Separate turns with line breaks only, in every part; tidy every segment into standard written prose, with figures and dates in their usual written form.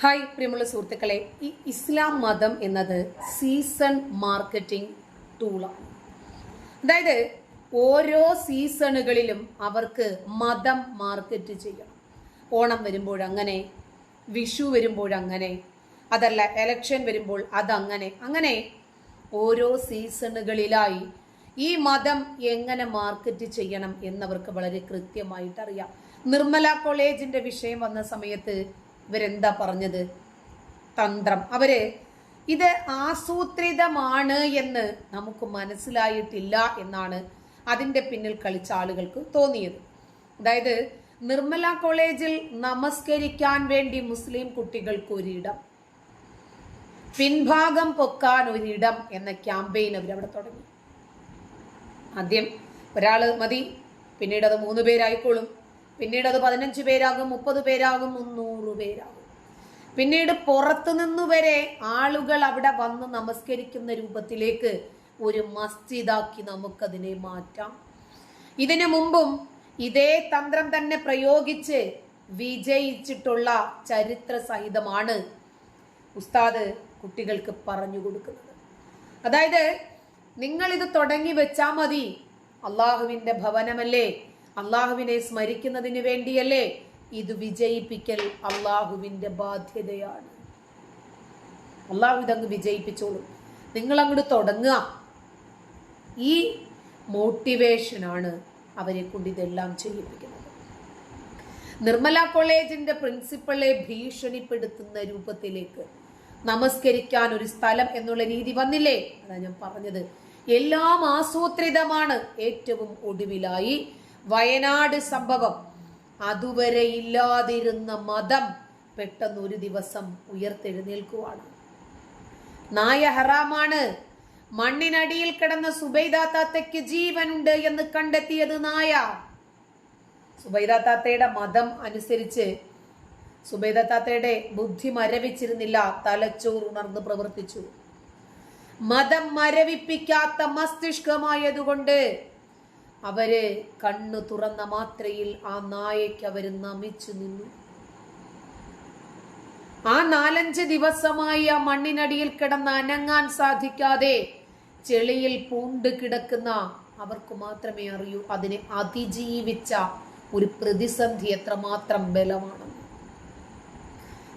Hi പ്രിയമുള്ള സുഹൃത്തുക്കളെ, ഈ ഇസ്ലാം മതം എന്നത് സീസൺ മാർക്കറ്റിംഗ് ടൂളാണ്. അതായത് ഓരോ സീസണുകളിലും അവർക്ക് മതം മാർക്കറ്റ് ചെയ്യണം. ഓണം വരുമ്പോഴങ്ങനെ, വിഷു വരുമ്പോഴങ്ങനെ, അതല്ല എലക്ഷൻ വരുമ്പോൾ അതങ്ങനെ, അങ്ങനെ ഓരോ സീസണുകളിലായി ഈ മതം എങ്ങനെ മാർക്കറ്റ് ചെയ്യണം എന്നവർക്ക് വളരെ കൃത്യമായിട്ട് അറിയാം. നിർമ്മല കോളേജിന്റെ വിഷയം വന്ന സമയത്ത് ഇവരെന്താ പറഞ്ഞത്? തന്ത്രം. അവര് ഇത് ആസൂത്രിതമാണ് എന്ന് നമുക്ക് മനസ്സിലായിട്ടില്ല എന്നാണ് അതിന്റെ പിന്നിൽ കളിച്ച ആളുകൾക്ക് തോന്നിയത്. അതായത് നിർമ്മല കോളേജിൽ നമസ്കരിക്കാൻ വേണ്ടി മുസ്ലിം കുട്ടികൾക്ക് ഒരിടം, പിൻഭാഗം പൊക്കാൻ ഒരിടം എന്ന ക്യാമ്പയിൻ അവരവിടെ തുടങ്ങി. ആദ്യം ഒരാള് മതി, പിന്നീട് അത് 3 പേരായിക്കോളും, പിന്നീട് അത് 15 പേരാകും, 30 പേരാകും, 300 പേരാകും. പിന്നീട് പുറത്തുനിന്നു വരെ ആളുകൾ അവിടെ വന്ന് നമസ്കരിക്കുന്ന രൂപത്തിലേക്ക് ഒരു മസ്ജിദാക്കി നമുക്കതിനെ മാറ്റാം. ഇതിനു മുമ്പും ഇതേ തന്ത്രം തന്നെ പ്രയോഗിച്ച് വിജയിച്ചിട്ടുള്ള ചരിത്ര സഹിതമാണ് ഉസ്താദ് കുട്ടികൾക്ക് പറഞ്ഞു കൊടുക്കുന്നത്. അതായത് നിങ്ങൾ ഇത് തുടങ്ങി വെച്ചാ മതി, അള്ളാഹുവിന്റെ ഭവനമല്ലേ, അള്ളാഹുവിനെ സ്മരിക്കുന്നതിന് വേണ്ടിയല്ലേ, ഇത് വിജയിപ്പിക്കൽ അള്ളാഹുവിന്റെ ബാധ്യതയാണ്. അള്ളാഹു ഇതങ്ങ് വിജയിപ്പിച്ചോളും, നിങ്ങൾ അങ്ങോട്ട് തുടങ്ങുക. ഈ മോട്ടിവേഷനാണ് അവരെ കൊണ്ട് ഇതെല്ലാം ചെയ്യിപ്പിക്കുന്നത്. നിർമ്മല കോളേജിന്റെ പ്രിൻസിപ്പളെ ഭീഷണിപ്പെടുത്തുന്ന രൂപത്തിലേക്ക് നമസ്കരിക്കാൻ ഒരു സ്ഥലം എന്നുള്ള രീതി വന്നില്ലേ? അതാ ഞാൻ പറഞ്ഞത്, എല്ലാം ആസൂത്രിതമാണ്. ഏറ്റവും ഒടുവിലായി വയനാട് സംഭവം, അതുവരെ ഇല്ലാതിരുന്ന മതം പെട്ടെന്ന് ഒരു ദിവസം ഉയർത്തെഴുന്നേൽക്കുവാണ്. നായ ഹറാമാണ്. മണ്ണിനടിയിൽ കിടന്ന സുബൈദ താത്തയ്ക്ക് ജീവനുണ്ട് എന്ന് കണ്ടെത്തിയത് നായ. സുബൈദ താത്തയുടെ മതം അനുസരിച്ച് സുബൈദ താത്തയുടെ ബുദ്ധി മരവിച്ചിരുന്നില്ല, തലച്ചോർ ഉണർന്ന് പ്രവർത്തിച്ചു. മതം മരവിപ്പിക്കാത്ത മസ്തിഷ്കമായതുകൊണ്ട് അവര് കണ്ണു തുറന്ന മാത്രയിൽ ആ നായയ്ക്ക് അവര് നമിച്ചു നിന്നു. ആ 4-5 ദിവസമായി ആ മണ്ണിനടിയിൽ കിടന്ന് അനങ്ങാൻ സാധിക്കാതെ ചെളിയിൽ പൂണ്ട് കിടക്കുന്ന അവർക്ക് മാത്രമേ അറിയൂ അതിനെ അതിജീവിച്ച ഒരു പ്രതിസന്ധി എത്രമാത്രം ബലമാണ്,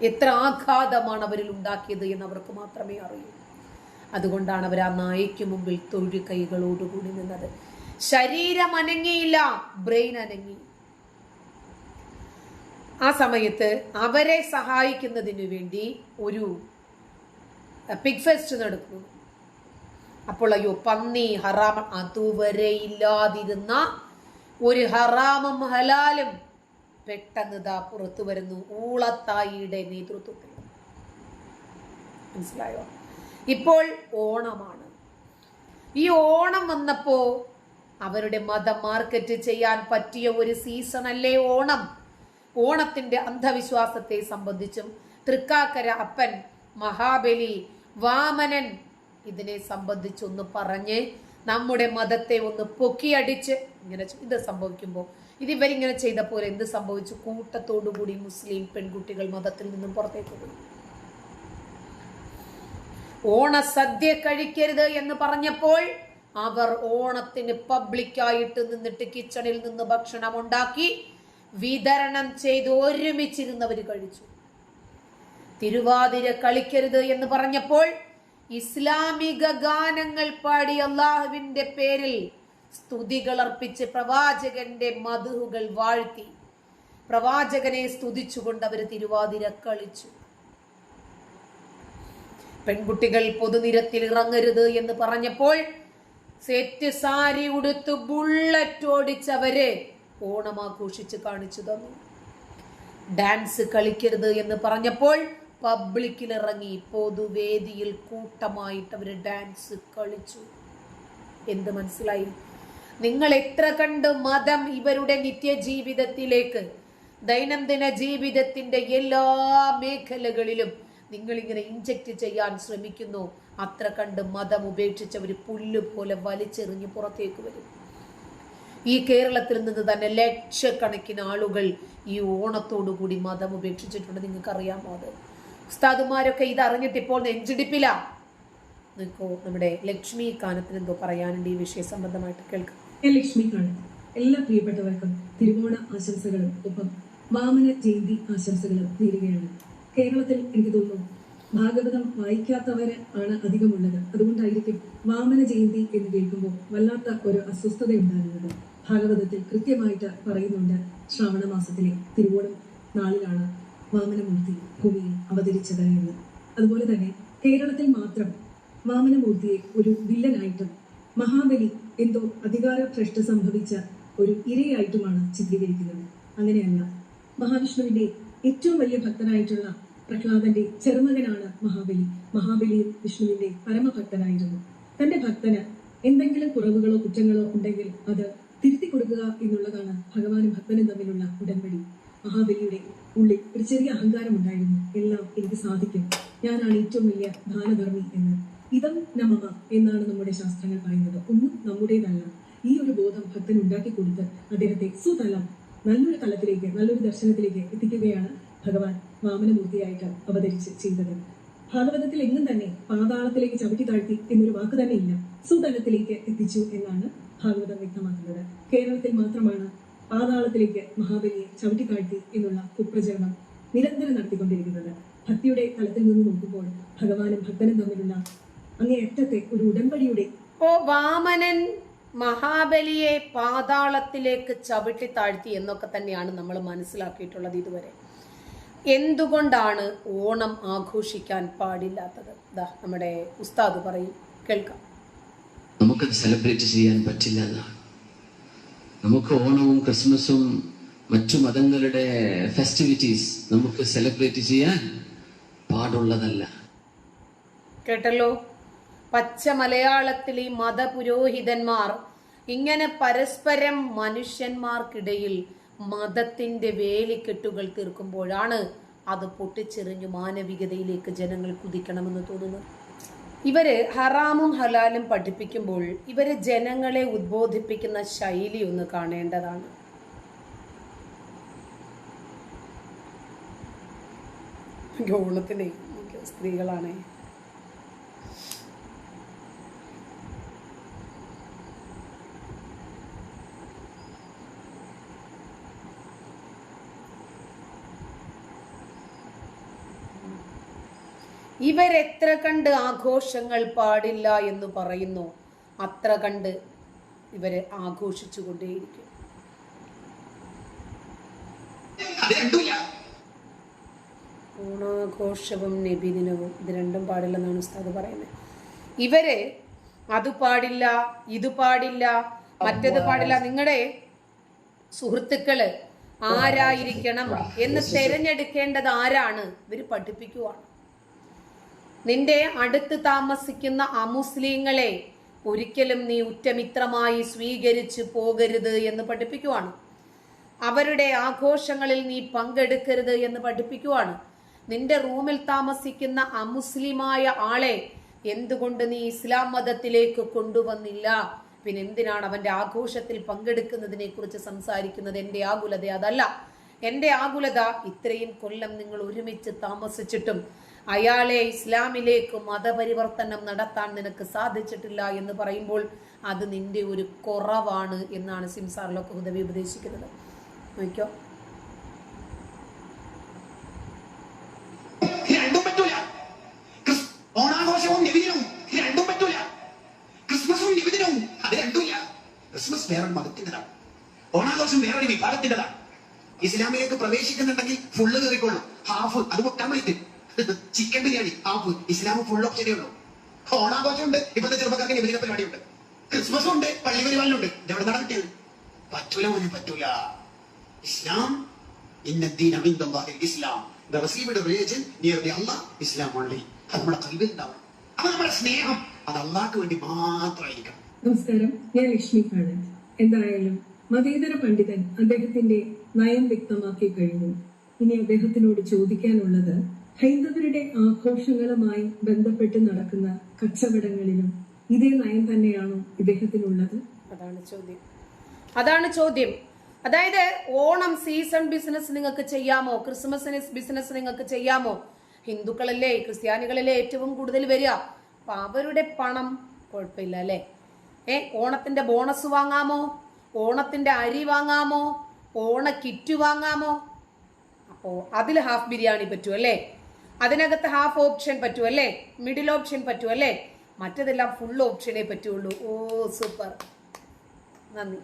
എത്ര ആഘാതമാണ് അവരിൽ ഉണ്ടാക്കിയത് എന്ന് അവർക്ക് മാത്രമേ അറിയൂ. അതുകൊണ്ടാണ് അവർ ആ നായയ്ക്ക് മുമ്പിൽ തൊഴു കൈകളോടുകൂടി നിന്നത്. ശരീരം അനങ്ങിയില്ല, ബ്രെയിൻ അനങ്ങി. ആ സമയത്ത് അവരെ സഹായിക്കുന്നതിന് വേണ്ടി ഒരു പിഗ് ഫെസ്റ്റ് നടക്കുന്നു. അപ്പോൾ അയ്യോ, പന്നി ഹറാമ, അതുവരെ ഇല്ലാതിരുന്ന ഒരു ഹറാമും ഹലാലും പെട്ടെന്ന് ദാ പുറത്തു വരുന്നു ഊളത്തായിയുടെ നേതൃത്വത്തിൽ. മനസ്സിലായോ? ഇപ്പോൾ ഓണമാണ്. ഈ ഓണം വന്നപ്പോ അവരുടെ മതം മാർക്കറ്റ് ചെയ്യാൻ പറ്റിയ ഒരു സീസൺ അല്ലേ ഓണം. ഓണത്തിന്റെ അന്ധവിശ്വാസത്തെ സംബന്ധിച്ചും തൃക്കാക്കര അപ്പൻ, മഹാബലി, വാമനൻ ഇതിനെ സംബന്ധിച്ചൊന്ന് പറഞ്ഞ് നമ്മുടെ മതത്തെ ഒന്ന് പൊക്കിയടിച്ച് ഇങ്ങനെ ഇത് സംഭവിക്കുമ്പോൾ ഇവരിങ്ങനെ ചെയ്ത പോലെ എന്ത് സംഭവിച്ചു? കൂട്ടത്തോടുകൂടി മുസ്ലിം പെൺകുട്ടികൾ മതത്തിൽ നിന്നും പുറത്തേക്ക് പോയി. ഓണസദ്യ കഴിക്കരുത് എന്ന് പറഞ്ഞപ്പോൾ അവർ ഓണത്തിന് പബ്ലിക്കായിട്ട് നിന്നിട്ട് കിച്ചണിൽ നിന്ന് ഭക്ഷണം ഉണ്ടാക്കി വിതരണം ചെയ്ത് ഒരുമിച്ചിരുന്നവർ കഴിച്ചു. തിരുവാതിര കളിക്കരുത് എന്ന് പറഞ്ഞപ്പോൾ ഇസ്ലാമിക ഗാനങ്ങൾ പാടി അള്ളാഹുവിന്റെ പേരിൽ സ്തുതികൾ അർപ്പിച്ച് പ്രവാചകന്റെ മദ്ഹുകൾ വാഴ്ത്തി പ്രവാചകനെ സ്തുതിച്ചുകൊണ്ട് അവർ തിരുവാതിര കളിച്ചു. പെൺകുട്ടികൾ പൊതുനിരത്തിൽ ഇറങ്ങരുത് എന്ന് പറഞ്ഞപ്പോൾ സെറ്റ് സാരി ഉടുത്ത് ബുള്ളറ്റ് ഓടിച്ചവര് ഓണം ആഘോഷിച്ച് കാണിച്ചു തന്നു. ഡാൻസ് കളിക്കരുത് എന്ന് പറഞ്ഞപ്പോൾ പബ്ലിക്കിൽ ഇറങ്ങി പൊതുവേദിയിൽ കൂട്ടമായിട്ട് അവര് ഡാൻസ് കളിച്ചു. എന്ത് മനസ്സിലായി? നിങ്ങൾ എത്ര കണ്ട് മതം ഇവരുടെ നിത്യജീവിതത്തിലേക്ക്, ദൈനംദിന ജീവിതത്തിന്റെ എല്ലാ മേഖലകളിലും നിങ്ങൾ ഇങ്ങനെ ഇൻജക്ട് ചെയ്യാൻ ശ്രമിക്കുന്നു, അത്ര കണ്ട് മതം ഉപേക്ഷിച്ചവർ പുല്ല് പോലെ വലിച്ചെറിഞ്ഞ് പുറത്തേക്ക് വരും. ഈ കേരളത്തിൽ നിന്ന് തന്നെ ലക്ഷക്കണക്കിന് ആളുകൾ ഈ ഓണത്തോടുകൂടി മതം ഉപേക്ഷിച്ചിട്ടുണ്ട്. നിങ്ങൾക്ക് അറിയാമോ? അത് ഉസ്താദുമാരൊക്കെ ഇത് അറിഞ്ഞിട്ട് ഇപ്പോൾ നെഞ്ചിടിപ്പില്ല. നിൽക്കോ, നമ്മുടെ ലക്ഷ്മി കാനത്തിന് എന്തോ പറയാനുണ്ട് ഈ വിഷയ സംബന്ധമായിട്ട്, കേൾക്കാം.
ലക്ഷ്മി കാനത്ത് എല്ലാ പ്രിയപ്പെട്ടവർക്കും തിരുവോണ ആശംസകളും ഒപ്പം വാമന ജയന്തി ആശംസകളും നേരുകയാണ്. കേരളത്തിൽ എനിക്ക് തോന്നുന്നു ഭാഗവതം വായിക്കാത്തവര് ആണ് അധികമുള്ളത്. അതുകൊണ്ടായിരിക്കും വാമന ജയന്തി എന്ന് കേൾക്കുമ്പോൾ വല്ലാത്ത ഒരു അസ്വസ്ഥത ഉണ്ടാകുന്നത്. ഭാഗവതത്തിൽ കൃത്യമായിട്ട് പറയുന്നുണ്ട്, ശ്രാവണ മാസത്തിലെ തിരുവോണം നാളിലാണ് വാമനമൂർത്തി ഭൂമിയിൽ അവതരിച്ചത് എന്ന്. അതുപോലെ തന്നെ കേരളത്തിൽ മാത്രം വാമനമൂർത്തിയെ ഒരു വില്ലനായിട്ടും മഹാബലി എന്തോ അധികാര ഭ്രഷ്ട സംഭവിച്ച ഒരു ഇരയായിട്ടുമാണ് ചിത്രീകരിക്കുന്നത്. അങ്ങനെയല്ല. മഹാവിഷ്ണുവിന്റെ ഏറ്റവും വലിയ ഭക്തനായിട്ടുള്ള പ്രഹ്ലാദന്റെ ചെറുമകനാണ് മഹാബലി. മഹാബലിയും വിഷ്ണുവിന്റെ പരമഭക്തനായിരുന്നു. തന്റെ ഭക്തന് എന്തെങ്കിലും കുറവുകളോ കുറ്റങ്ങളോ ഉണ്ടെങ്കിൽ അത് തിരുത്തി കൊടുക്കുക എന്നുള്ളതാണ് ഭഗവാനും ഭക്തനും തമ്മിലുള്ള ഉടമ്പടി. മഹാബലിയുടെ ഉള്ളിൽ ഒരു ചെറിയ അഹങ്കാരം ഉണ്ടായിരുന്നു. എല്ലാം എനിക്ക് സാധിക്കും, ഞാനാണ് ഏറ്റവും വലിയ ദാനധർമ്മി എന്ന്. ഇതം നമമ എന്നാണ് നമ്മുടെ ശാസ്ത്രങ്ങൾ പറയുന്നത്. ഒന്നും നമ്മുടേതല്ല. ഈ ഒരു ബോധം ഭക്തൻ ഉണ്ടാക്കി കൊടുത്ത് അദ്ദേഹത്തെ സുതലം നല്ലൊരു തലത്തിലേക്ക്, നല്ലൊരു ദർശനത്തിലേക്ക് എത്തിക്കുകയാണ് ഭഗവാൻ വാമനമൂർത്തിയായിട്ട് അവതരിച്ച് ചെയ്തത്. ഭാഗവതത്തിൽ എങ്ങും തന്നെ പാതാളത്തിലേക്ക് ചവിട്ടി താഴ്ത്തി എന്നൊരു വാക്ക് തന്നെ ഇല്ല. സുതലത്തിലേക്ക് എത്തിച്ചു എന്നാണ് ഭാഗവതം വ്യക്തമാക്കുന്നത്. കേരളത്തിൽ മാത്രമാണ് പാതാളത്തിലേക്ക് മഹാബലിയെ ചവിട്ടി താഴ്ത്തി എന്നുള്ള കുപ്രചരണം നിരന്തരം നടത്തിക്കൊണ്ടിരിക്കുന്നത്. ഭക്തിയുടെ തലത്തിൽ നിന്ന് നോക്കുമ്പോൾ ഭഗവാനും ഭക്തനും തമ്മിലുള്ള അങ്ങേയറ്റത്തെ ഒരു ഉടമ്പടിയുടെ
വാമനൻ മഹാബലിയെ പാതാളത്തിലേക്ക് ചവിട്ടി താഴ്ത്തി എന്നൊക്കെ തന്നെയാണ് നമ്മൾ മനസ്സിലാക്കിയിട്ടുള്ളത് ഇതുവരെ. എന്തുകൊണ്ടാണ് ഓണം ആഘോഷിക്കാൻ പാടില്ലാത്തത്? നമ്മുടെ ഉസ്താദ് പറയും, കേൾക്കാം.
നമുക്കത് സെലിബ്രേറ്റ് ചെയ്യാൻ പറ്റില്ല എന്നാണ്. നമുക്ക് ഓണവും ക്രിസ്മസും മറ്റു മതങ്ങളുടെ ഫെസ്റ്റിവിറ്റീസ് നമുക്ക് സെലിബ്രേറ്റ് ചെയ്യാൻ പാടുള്ളതല്ല.
കേട്ടല്ലോ, പച്ച മലയാളത്തിൽ ഈ മതപുരോഹിതന്മാർ ഇങ്ങനെ പരസ്പരം മനുഷ്യന്മാർക്കിടയിൽ മതത്തിന്റെ വേലിക്കെട്ടുകൾ തീർക്കുമ്പോഴാണ് അത് പൊട്ടിച്ചെറിഞ്ഞു മാനവികതയിലേക്ക് ജനങ്ങൾ കുതിക്കണമെന്ന് തോന്നുന്നത്. ഇവര് ഹറാമും ഹലാലും പഠിപ്പിക്കുമ്പോൾ ഇവര് ജനങ്ങളെ ഉദ്ബോധിപ്പിക്കുന്ന ശൈലി ഒന്ന് കാണേണ്ടതാണ്. ഓണത്തിന് സ്ത്രീകളാണ്. ഇവരെത്ര കണ്ട് ആഘോഷങ്ങൾ പാടില്ല എന്ന് പറയുന്നു, അത്ര കണ്ട് ഇവരെ ആഘോഷിച്ചു കൊണ്ടേയിരിക്കും. ഓണാഘോഷവും നബിദിനവും ഇത് രണ്ടും പാടില്ലെന്നാണ് ഉസ്താദ് പറയുന്നത്. ഇവര് അത് പാടില്ല, ഇത് പാടില്ല, മറ്റത് പാടില്ല. നിങ്ങളുടെ സുഹൃത്തുക്കള് ആരായിരിക്കണം എന്ന് തിരഞ്ഞെടുക്കേണ്ടത് ആരാണ്? ഇവര് പഠിപ്പിക്കുവാണ്. നിന്റെ അടുത്ത് താമസിക്കുന്ന അമുസ്ലിങ്ങളെ ഒരിക്കലും നീ ഉറ്റമിത്രമായി സ്വീകരിച്ചു പോകരുത് എന്ന് പഠിപ്പിക്കുവാണ്. അവരുടെ ആഘോഷങ്ങളിൽ നീ പങ്കെടുക്കരുത് എന്ന് പഠിപ്പിക്കുവാണ്. നിന്റെ റൂമിൽ താമസിക്കുന്ന അമുസ്ലിമായ ആളെ എന്തുകൊണ്ട് നീ ഇസ്ലാം മതത്തിലേക്ക് കൊണ്ടുവന്നില്ല? പിന്നെ എന്തിനാണ് അവന്റെ ആഘോഷത്തിൽ പങ്കെടുക്കുന്നതിനെ കുറിച്ച് സംസാരിക്കുന്നത്? എന്റെ ആകുലത അതല്ല. എന്റെ ആകുലത ഇത്രയും കൊല്ലം നിങ്ങൾ ഒരുമിച്ച് താമസിച്ചിട്ടും അയാളെ ഇസ്ലാമിലേക്ക് മതപരിവർത്തനം നടത്താൻ നിനക്ക് സാധിച്ചിട്ടില്ല എന്ന് പറയുമ്പോൾ അത് നിന്റെ ഒരു കുറവാണ് എന്നാണ് സിംസാറിലൊക്കെ ഹുദവി ഉപദേശിക്കുന്നത്. നോക്കിയോ,
ഓണാഘോഷവും നബിദിനവും രണ്ടും പറ്റൂല. ക്രിസ്മസും നബിദിനവും അത് രണ്ടുമില്ല. ക്രിസ്മസ് വേറെ മതത്തിൻ്റെതാണ്, ഓണാഘോഷം വേറൊരു വിഭാഗത്തിൻ്റെതാണ്. ഇസ്ലാമിലേക്ക് പ്രവേശിക്കുന്നുണ്ടെങ്കിൽ ഫുള്ള് കയറിക്കൊള്ളു, ഹാഫ് അത് പൊട്ടാൻ വേണ്ടി ചിക്കൻ ബിരിയാണി ഹാഫ്, ഇസ്ലാം ഫുൾ ഓപ്ഷനേ ഉള്ളൂ. ഓണാഘോഷം ഉണ്ട്, ഇപ്പോഴത്തെ ചെറുപ്പക്കാർക്ക് നബിദിന പരിപാടിയുണ്ട്, ക്രിസ്മസും ഉണ്ട്, പള്ളി പരിപാടിയുണ്ട്. ഇതെവിടെ നട കിട്ടിയത്? പറ്റൂല, മോനെ പറ്റൂല. ഇസ്ലാം ഇസ്ലാം the received religion near the Allah Islam only. അത് നമ്മുടെ കൽവിൽ ഉണ്ടാവണം. അപ്പൊ നമ്മുടെ സ്നേഹം അത് അള്ളാഹ്ക്ക് വേണ്ടി മാത്രമായിരിക്കണം.
നമസ്കാരം, ഞാൻ ലക്ഷ്മി കാനത്ത്. എന്തായാലും മതേതര പണ്ഡിതൻ അദ്ദേഹത്തിന്റെ നയം വ്യക്തമാക്കി കഴിഞ്ഞു. ഇനി അദ്ദേഹത്തിനോട് ചോദിക്കാനുള്ളത്, ഹൈന്ദവരുടെ ആഘോഷങ്ങളുമായി ബന്ധപ്പെട്ട് നടക്കുന്ന കച്ചവടങ്ങളിലും ഇതേ നയം തന്നെയാണോ ഇദ്ദേഹത്തിനുള്ളത്?
അതാണ് ചോദ്യം. അതായത് ഓണം സീസൺ ബിസിനസ് നിങ്ങൾക്ക് ചെയ്യാമോ? ക്രിസ്മസിന് ബിസിനസ് നിങ്ങൾക്ക് ചെയ്യാമോ? ഹിന്ദുക്കളല്ലേ ക്രിസ്ത്യാനികളല്ലേ ഏറ്റവും കൂടുതൽ വരിക. അപ്പൊ അവരുടെ പണം കുഴപ്പമില്ല അല്ലേ. ഓണത്തിന്റെ ബോണസ് വാങ്ങാമോ, ഓണത്തിന്റെ അരി വാങ്ങാമോ, ഓണ കിറ്റ് വാങ്ങാമോ? അപ്പോ അതിൽ ഹാഫ് ബിരിയാണി പറ്റുമല്ലേ, അതിനകത്ത് ഹാഫ് ഓപ്ഷൻ പറ്റുമല്ലേ, മിഡിൽ ഓപ്ഷൻ പറ്റുമല്ലേ, മറ്റതെല്ലാം ഫുൾ ഓപ്ഷനേ പറ്റുള്ളൂ. ഓ സൂപ്പർ, നന്ദി.